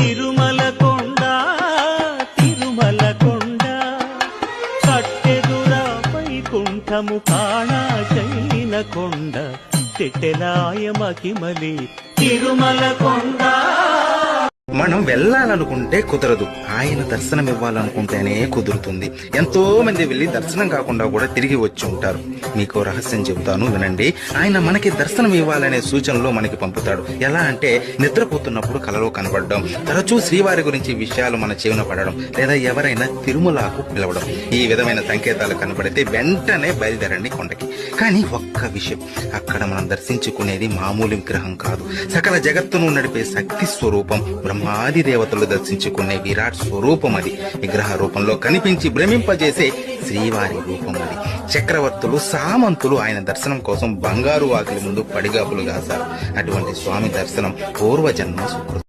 తిరుమల కొండ తిరుమల కొండ కట్టెదురా వైకుంఠము కాణా చైన కొండ తెట్టెలాయ మహిమలి తిరుమల కొండ. మనం వెళ్ళాలనుకుంటే కుదరదు, ఆయన దర్శనం ఇవ్వాలనుకుంటేనే కుదురుతుంది. ఎంతో మంది వెళ్లి దర్శనం కాకుండా కూడా తిరిగి వచ్చి ఉంటారు. మీకు రహస్యం చెబుతాను వినండి. ఆయన మనకి దర్శనం ఇవ్వాలనే సూచనలు మనకి పంపుతాడు. ఎలా అంటే నిద్రపోతున్నప్పుడు కలలో కనబడడం, తరచూ శ్రీవారి గురించి విషయాలు మన చెవిన పడడం, లేదా ఎవరైనా తిరుమలకు పిలవడం. ఈ విధమైన సంకేతాలు కనబడితే వెంటనే బయలుదేరండి కొండకి. కానీ ఒక్క విషయం, అక్కడ మనం దర్శించుకునేది మామూలు విగ్రహం కాదు, సకల జగత్తును నడిపే శక్తి స్వరూపం, బ్రహ్మాది దేవతలు దర్శించుకునే విరాట్ స్వరూపం అది. విగ్రహ రూపంలో కనిపించి భ్రమింపజేసే శ్రీవారి రూపం అది. చక్రవర్తులు సామంతులు ఆయన దర్శనం కోసం బంగారు వాకిలి ముందు పడిగాపులు కాశారు. అటువంటి స్వామి దర్శనం పూర్వజన్మ సుకృతం.